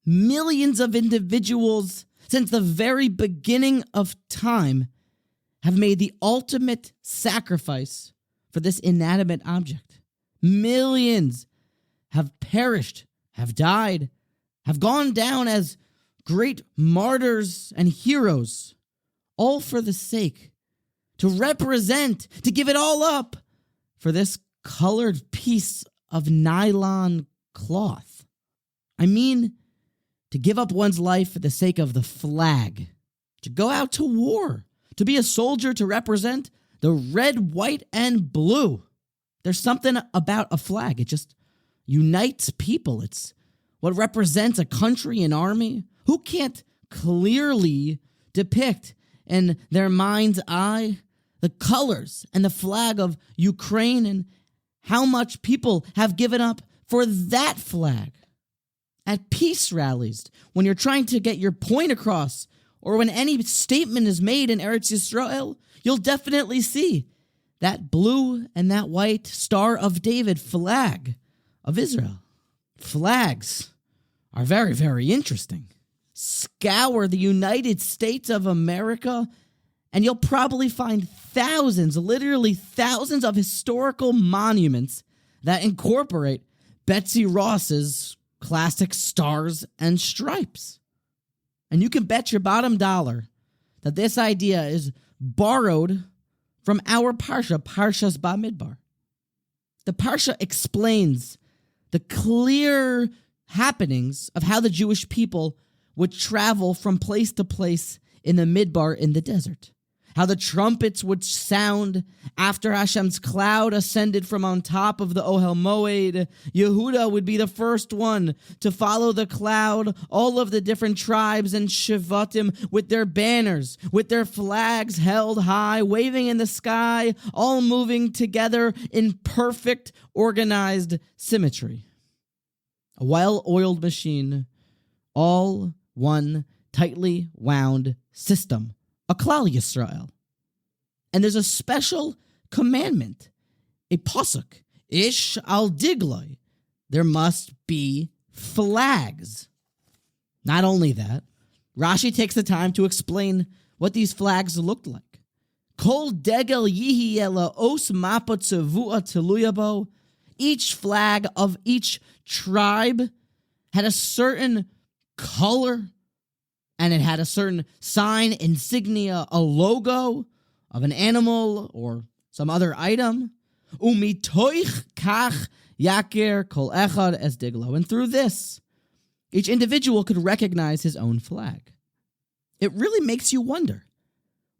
millions of individuals since the very beginning of time have made the ultimate sacrifice for this inanimate object. Millions have perished, have died, have gone down as great martyrs and heroes, all for the sake, to represent, to give it all up for this colored piece of nylon cloth. I mean, to give up one's life for the sake of the flag, to go out to war, to be a soldier, to represent the red, white, and blue. There's something about a flag. It just unites people. It's what represents a country, an army. Who can't clearly depict in their mind's eye the colors and the flag of Ukraine and how much people have given up for that flag? At peace rallies, when you're trying to get your point across, or when any statement is made in Eretz Yisrael, you'll definitely see that blue and that white Star of David flag of Israel. Flags are very, very interesting. Scour the United States of America, and you'll probably find thousands, literally thousands of historical monuments that incorporate Betsy Ross's classic stars and stripes. And you can bet your bottom dollar that this idea is borrowed from our Parsha, Parshas Bamidbar. The Parsha explains the clear happenings of how the Jewish people would travel from place to place in the Midbar in the desert. How the trumpets would sound after Hashem's cloud ascended from on top of the Ohel Moed. Yehuda would be the first one to follow the cloud. All of the different tribes and Shevatim with their banners, with their flags held high, waving in the sky, all moving together in perfect, organized symmetry. A well-oiled machine, all one tightly wound system. A Klal Yisrael. And there's a special commandment, a pasuk, ish al digloi. There must be flags. Not only that, Rashi takes the time to explain what these flags looked like. Kol degel yihi ela os mapa tzavua teluyabo. Each flag of each tribe had a certain color, and it had a certain sign, insignia, a logo of an animal or some other item. Umitoich kach yaker kol echad es diglo. And through this, each individual could recognize his own flag. It really makes you wonder,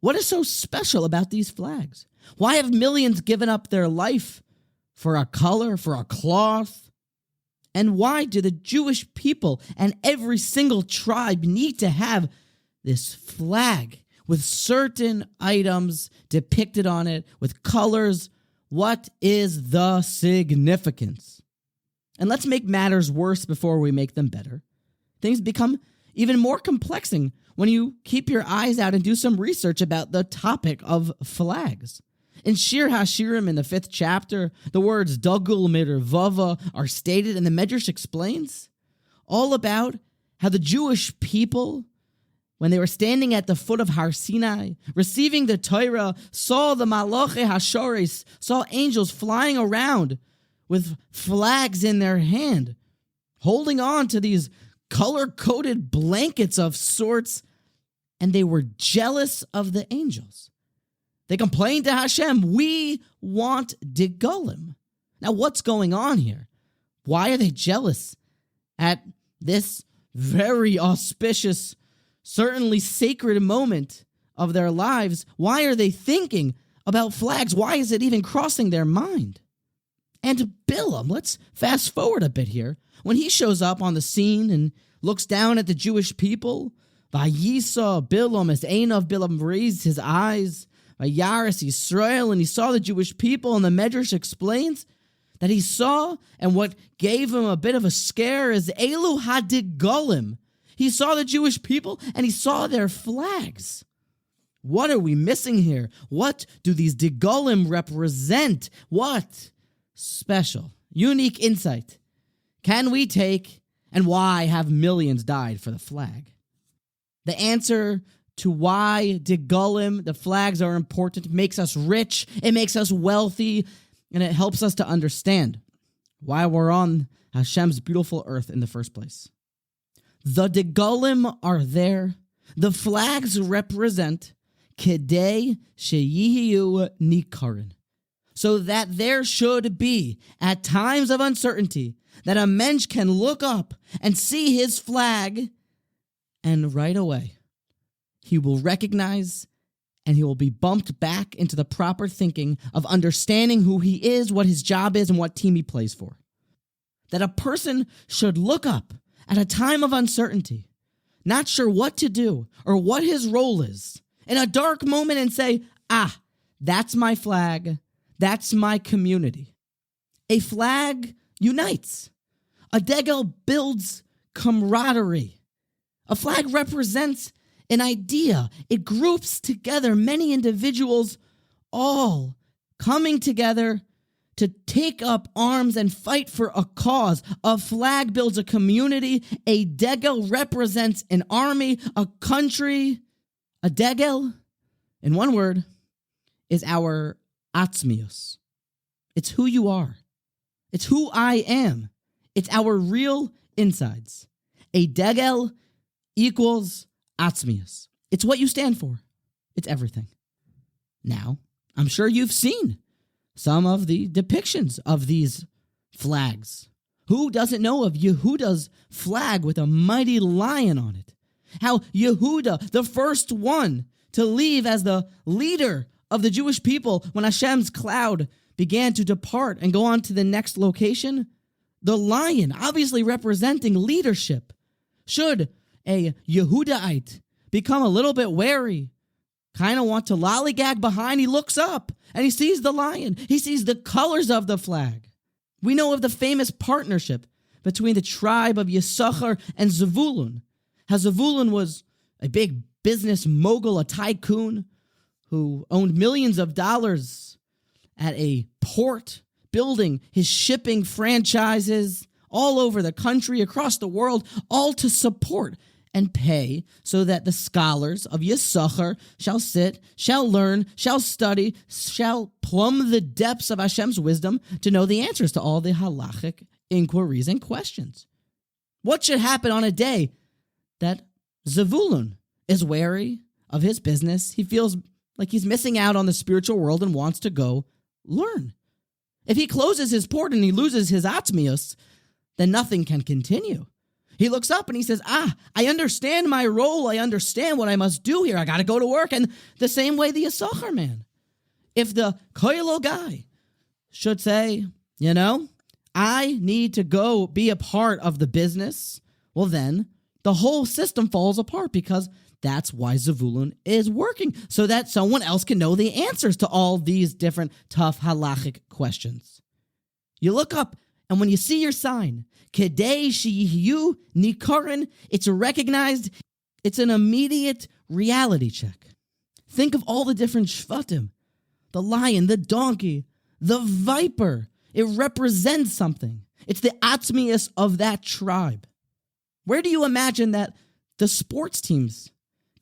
what is so special about these flags? Why have millions given up their life for a color, for a cloth? And why do the Jewish people and every single tribe need to have this flag with certain items depicted on it, with colors? What is the significance? And let's make matters worse before we make them better. Things become even more complexing when you keep your eyes out and do some research about the topic of flags. In Shir HaShirim, in the 5th chapter, the words Dagul Mervava are stated, and the Medrash explains all about how the Jewish people, when they were standing at the foot of Har Sinai, receiving the Torah, saw the Malache HaShores, saw angels flying around with flags in their hand, holding on to these color-coded blankets of sorts, and they were jealous of the angels. They complained to Hashem, we want Digolim. Now, what's going on here? Why are they jealous at this very auspicious, certainly sacred moment of their lives? Why are they thinking about flags? Why is it even crossing their mind? And Bilam, let's fast forward a bit here. When he shows up on the scene and looks down at the Jewish people, Vayisa Bilam, as Einav Bilam raised his eyes, Vayaris Yisrael, and he saw the Jewish people, and the Medrash explains that he saw, and what gave him a bit of a scare is Elu Hadigolim. He saw the Jewish people, and he saw their flags. What are we missing here? What do these Digolim represent? What special, unique insight can we take And why have millions died for the flag? The answer to why Degulim, the flags, are important, makes us rich, it makes us wealthy, and it helps us to understand why we're on Hashem's beautiful earth in the first place. The Degulim are there. The flags represent Kedei Sheyiyu Nikarin, so that there should be, at times of uncertainty, that a mensch can look up and see his flag, and right away, he will recognize and he will be bumped back into the proper thinking of understanding who he is, what his job is, and what team he plays for. That a person should look up at a time of uncertainty, not sure what to do or what his role is, in a dark moment and say, that's my flag, that's my community. A flag unites. A degel builds camaraderie. A flag represents an idea. It groups together many individuals, all coming together to take up arms and fight for a cause. A flag builds a community. A degel represents an army, a country. A degel, in one word, is our atzmius. It's who you are. It's who I am. It's our real insides. A degel equals atzmius. It's what you stand for. It's everything. Now, I'm sure you've seen some of the depictions of these flags. Who doesn't know of Yehuda's flag with a mighty lion on it? How Yehuda, the first one to leave as the leader of the Jewish people when Hashem's cloud began to depart and go on to the next location, the lion, obviously representing leadership. Should a Yehudaite become a little bit wary, kind of want to lollygag behind, he looks up and he sees the lion. He sees the colors of the flag. We know of the famous partnership between the tribe of Yisachar and Zevulun. How Zevulun was a big business mogul, a tycoon who owned millions of dollars at a port, building his shipping franchises all over the country, across the world, all to support and pay so that the scholars of Yisachar shall sit, shall learn, shall study, shall plumb the depths of Hashem's wisdom to know the answers to all the halachic inquiries and questions. What should happen on a day that Zevulun is wary of his business? He feels like he's missing out on the spiritual world and wants to go learn. If he closes his port and he loses his atzmius, then nothing can continue. He looks up and he says, I understand my role. I understand what I must do here. I got to go to work. And the same way the Yisachar man. If the koilo guy should say, I need to go be a part of the business, well then the whole system falls apart, because that's why Zevulun is working, so that someone else can know the answers to all these different tough halachic questions. You look up, and when you see your sign, Kedei Sheyiyu Nikarin, it's recognized. It's an immediate reality check. Think of all the different shvatim. The lion, the donkey, the viper. It represents something. It's the atzmius of that tribe. Where do you imagine that the sports teams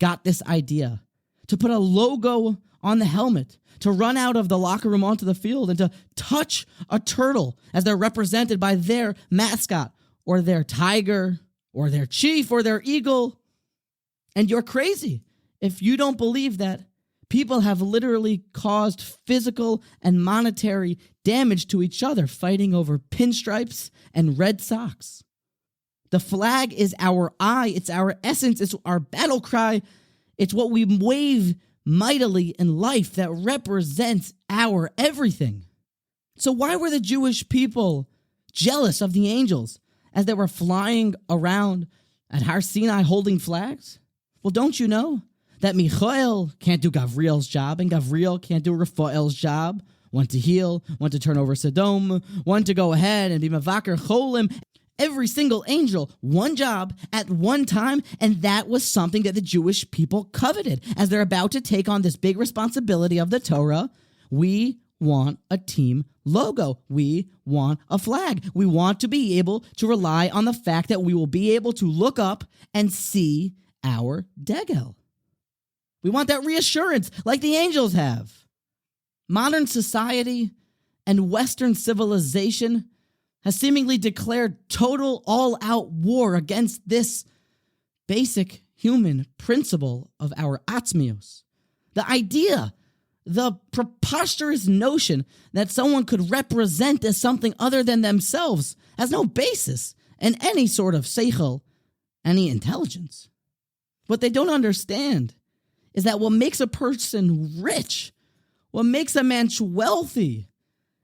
got this idea to put a logo on the helmet, to run out of the locker room onto the field and to touch a turtle as they're represented by their mascot or their tiger or their chief or their eagle? And you're crazy if you don't believe that people have literally caused physical and monetary damage to each other fighting over pinstripes and red socks. The flag is our eye, it's our essence, it's our battle cry, it's what we wave mightily in life that represents our everything. So why were the Jewish people jealous of the angels as they were flying around at Har Sinai holding flags? Well, don't you know that Michoel can't do Gavriel's job and Gavriel can't do Raphael's job? One to heal, one to turn over Sodom, one to go ahead and be Mavaker Cholim. Every single angel, one job at one time, and that was something that the Jewish people coveted. As they're about to take on this big responsibility of the Torah, we want a team logo. We want a flag. We want to be able to rely on the fact that we will be able to look up and see our degel. We want that reassurance like the angels have. Modern society and Western civilization has seemingly declared total all-out war against this basic human principle of our atzmios. The idea, the preposterous notion that someone could represent as something other than themselves has no basis in any sort of seichel, any intelligence. What they don't understand is that what makes a person rich, what makes a man wealthy,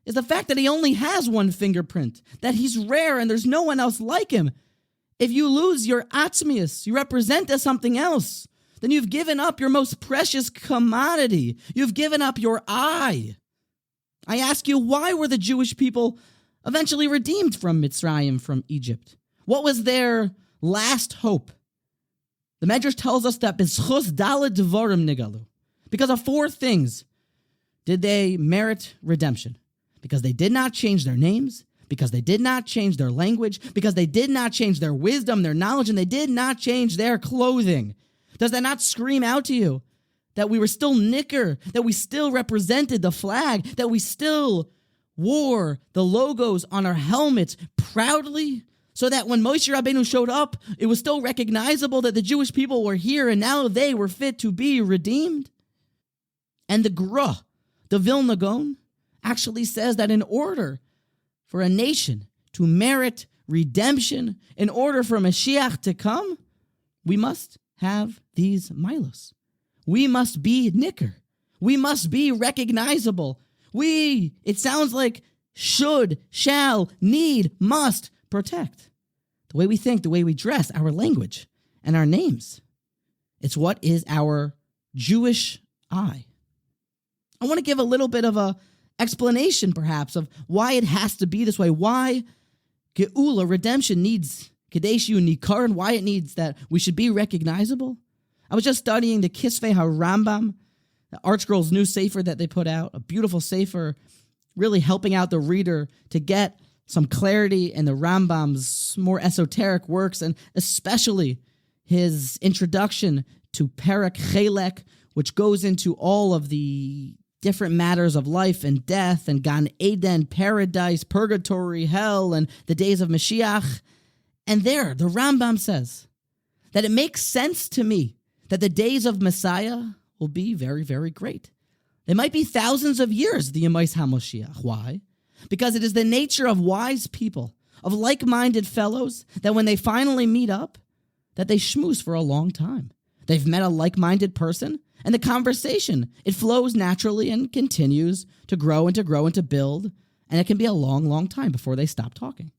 is the fact that he only has one fingerprint, that he's rare and there's no one else like him. If you lose your atzmius, you represent as something else, then you've given up your most precious commodity. You've given up your eye. I ask you, why were the Jewish people eventually redeemed from Mitzrayim, from Egypt? What was their last hope? The Medrash tells us that b'schus daled dvarim nigalu. Because of four things did they merit redemption. Because they did not change their names, because they did not change their language, because they did not change their wisdom, their knowledge, and they did not change their clothing. Does that not scream out to you that we were still nicker, that we still represented the flag, that we still wore the logos on our helmets proudly, so that when Moshe Rabbeinu showed up, it was still recognizable that the Jewish people were here and now they were fit to be redeemed? And the Gra, the Vilna Gaon, actually says that in order for a nation to merit redemption, in order for Mashiach to come, we must have these milos. We must be nicker. We must be recognizable. It sounds like should, shall, need, must protect. The way we think, the way we dress, our language, and our names. It's what is our Jewish eye. I want to give a little bit of a explanation, perhaps, of why it has to be this way, why Geula, redemption, needs Kadeshu Nikar, and why it needs that we should be recognizable. I was just studying the Kisvei HaRambam, the ArtScroll's new sefer that they put out, a beautiful sefer, really helping out the reader to get some clarity in the Rambam's more esoteric works, and especially his introduction to Perek Chelek, which goes into all of the different matters of life and death and Gan Eden, paradise, purgatory, hell, and the days of Mashiach. And there, the Rambam says that it makes sense to me that the days of Messiah will be very, very great. They might be thousands of years, the Yemais HaMoshiach. Why? Because it is the nature of wise people, of like-minded fellows, that when they finally meet up, that they schmooze for a long time. They've met a like-minded person, and the conversation, it flows naturally and continues to grow and to build, and it can be a long, long time before they stop talking.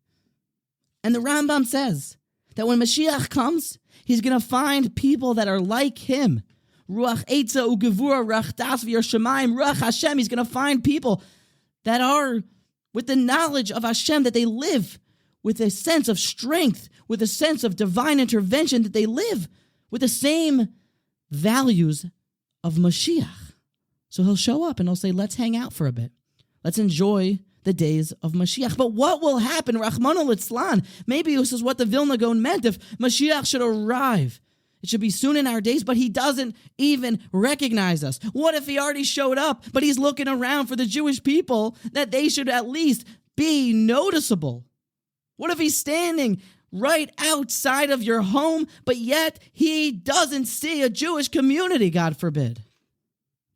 And the Rambam says that when Mashiach comes, he's going to find people that are like him. Ruach Eitza Ugevura Rach Das V'Yer Shemaim Ruach Hashem. He's going to find people that are with the knowledge of Hashem, that they live with a sense of strength, with a sense of divine intervention, that they live with the same values of Mashiach. So he'll show up and he'll say, let's hang out for a bit. Let's enjoy the days of Mashiach. But what will happen, Rachmana litzlan? Maybe this is what the Vilna Gaon meant. If Mashiach should arrive, it should be soon in our days, but he doesn't even recognize us. What if he already showed up, but he's looking around for the Jewish people that they should at least be noticeable? What if he's standing right outside of your home, but yet he doesn't see a Jewish community, God forbid?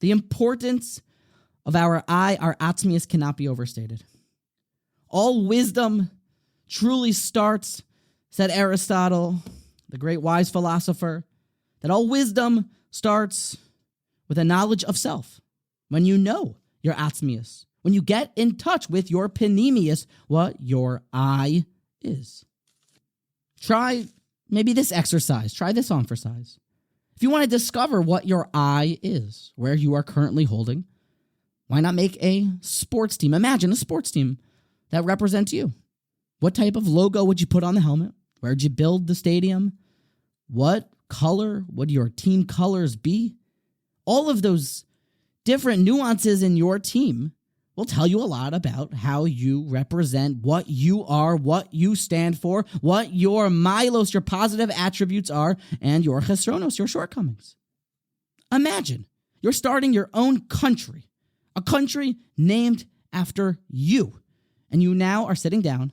The importance of our eye, our atzmius, cannot be overstated. All wisdom truly starts, said Aristotle, the great wise philosopher, that all wisdom starts with a knowledge of self. When you know your atzmius, when you get in touch with your panemius, what your eye is. Try maybe this exercise. Try this on for size. If you want to discover what your eye is, where you are currently holding, why not make a sports team? Imagine a sports team that represents you. What type of logo would you put on the helmet? Where'd you build the stadium? What color would your team colors be? All of those different nuances in your team will tell you a lot about how you represent, what you are, what you stand for, what your milos, your positive attributes are, and your chesronos, your shortcomings. Imagine you're starting your own country, a country named after you, and you now are sitting down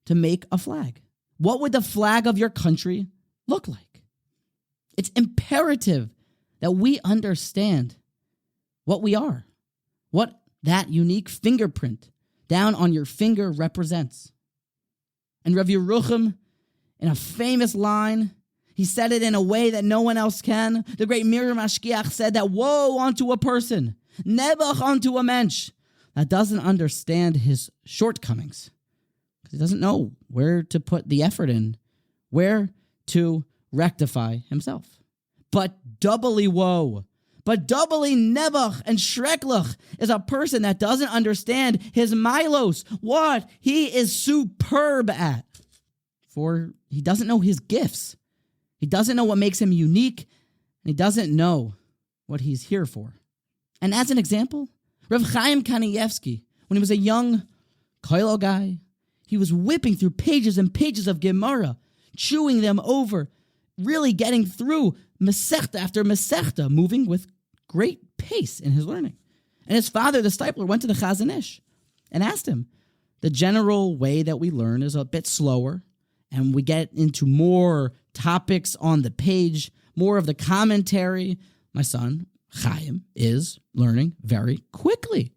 to make a flag. What would the flag of your country look like? It's imperative that we understand what we are, what that unique fingerprint down on your finger represents. And Rav Yerucham, in a famous line, he said it in a way that no one else can. The great Miriam Ashkiach said that woe unto a person, nebuch unto a mensch, that doesn't understand his shortcomings. Because he doesn't know where to put the effort in, where to rectify himself. But doubly woe, but doubly nebuch and shreklach is a person that doesn't understand his milos, what he is superb at. For he doesn't know his gifts. He doesn't know what makes him unique, and he doesn't know what he's here for. And as an example, Rav Chaim Kanievsky, when he was a young koilo guy, he was whipping through pages and pages of Gemara, chewing them over, really getting through Masechta after Masechta, moving with great pace in his learning. And his father, the stipler, went to the Chazon Ish and asked him, the general way that we learn is a bit slower, and we get into more topics on the page, more of the commentary. My son, Chaim, is learning very quickly.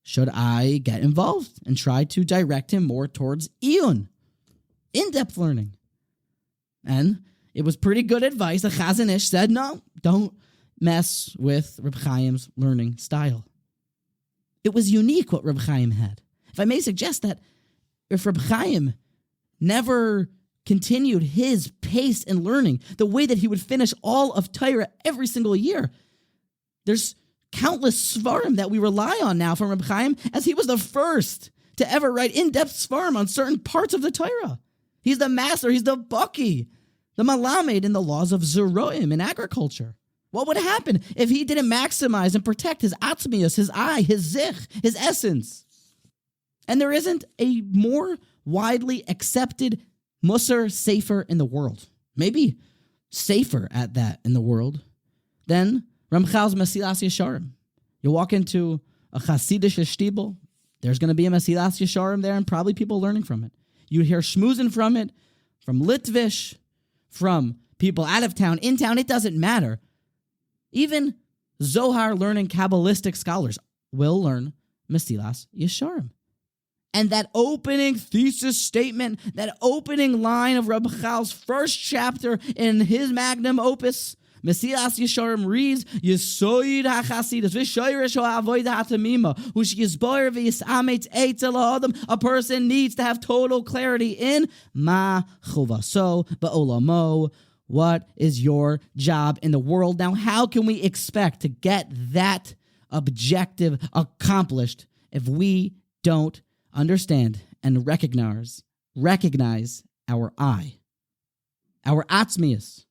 Should I get involved and try to direct him more towards iyun, in-depth learning? And it was pretty good advice. The Chazon Ish said, no, don't mess with Reb Chaim's learning style. It was unique what Reb Chaim had. If I may suggest that if Reb Chaim never continued his pace in learning, the way that he would finish all of Torah every single year, there's countless svarim that we rely on now from Reb Chaim, as he was the first to ever write in-depth svarim on certain parts of the Torah. He's the master, he's the baki, the malamed in the laws of zeroim in agriculture. What would happen if he didn't maximize and protect his atzmius, his eye, his zich, his essence? And there isn't a more widely accepted Musar sefer in the world, maybe safer at that in the world, than Ramchal's Mesilas Yesharim. You walk into a Hasidish shtibel, there's going to be a Mesilas Yesharim there, and probably people learning from it. You hear shmuzin from it, from Litvish, from people out of town, in town, it doesn't matter. Even Zohar learning Kabbalistic scholars will learn Mesilas Yesharim. And that opening thesis statement, that opening line of Reb Chal's first chapter in his magnum opus, Mesilas Yesharim reads, Yesoid HaChasidus, V'shoyresh HaAvoida HaTamima, Hush Yisboyer V'yisametz Eitzel HaAdam. A person needs to have total clarity in Ma Chuvaso Ba'olamo. What is your job in the world? Now, how can we expect to get that objective accomplished if we don't understand and recognize our I, our atzmius?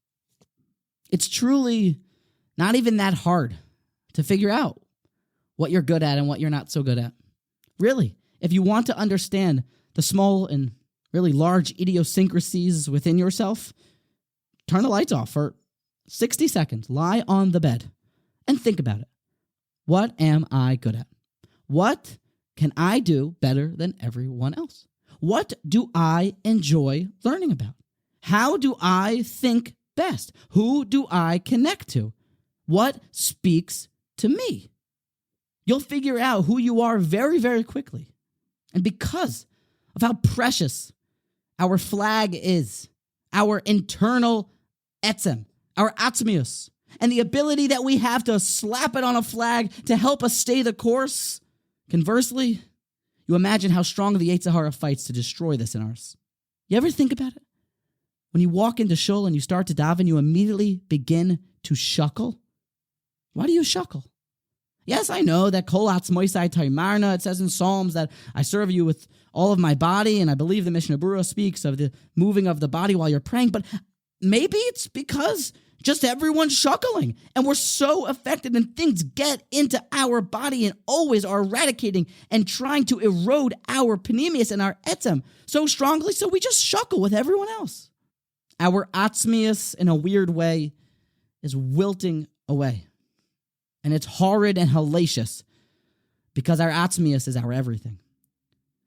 It's truly not even that hard to figure out what you're good at and what you're not so good at. Really, if you want to understand the small and really large idiosyncrasies within yourself, turn the lights off for 60 seconds, lie on the bed, and think about it. What am I good at? What can I do better than everyone else? What do I enjoy learning about? How do I think best? Who do I connect to? What speaks to me? You'll figure out who you are very, very quickly. And because of how precious our flag is, our internal etzem, our atzmius, and the ability that we have to slap it on a flag to help us stay the course, conversely, you imagine how strong the Yetzer Hara fights to destroy this in ours. You ever think about it? When you walk into shul and you start to daven, you immediately begin to shuckle. Why do you shuckle? Yes, I know that kol atzmoisai taimarna, it says in Psalms that I serve you with all of my body, and I believe the Mishnah Berurah speaks of the moving of the body while you're praying, but maybe it's because Just everyone shuckling. And we're so affected, and things get into our body and always are eradicating and trying to erode our panemius and our etzem so strongly, so we just shuckle with everyone else. Our atzmius, in a weird way, is wilting away. And it's horrid and hellacious because our atzmius is our everything.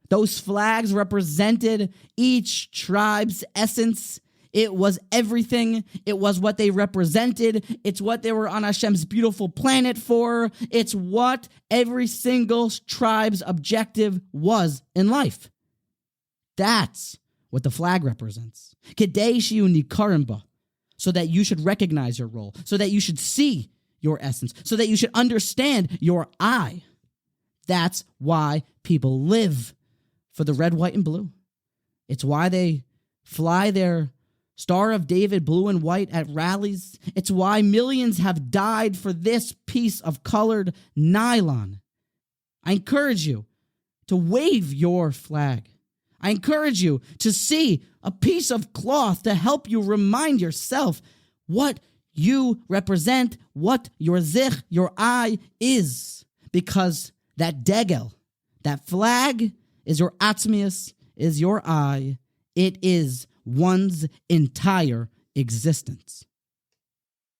Those flags represented each tribe's essence. It was everything. It was what they represented. It's what they were on Hashem's beautiful planet for. It's what every single tribe's objective was in life. That's what the flag represents. Kedei shiyu nikarim ba, so that you should recognize your role, so that you should see your essence, so that you should understand your I. That's why people live for the red, white, and blue. It's why they fly their Star of David blue and white at rallies. It's why millions have died for this piece of colored nylon. I encourage you to wave your flag. I encourage you to see a piece of cloth to help you remind yourself what you represent, what your zich, your I is. Because that degel, that flag, is your atzmius, is your I. It is one's entire existence.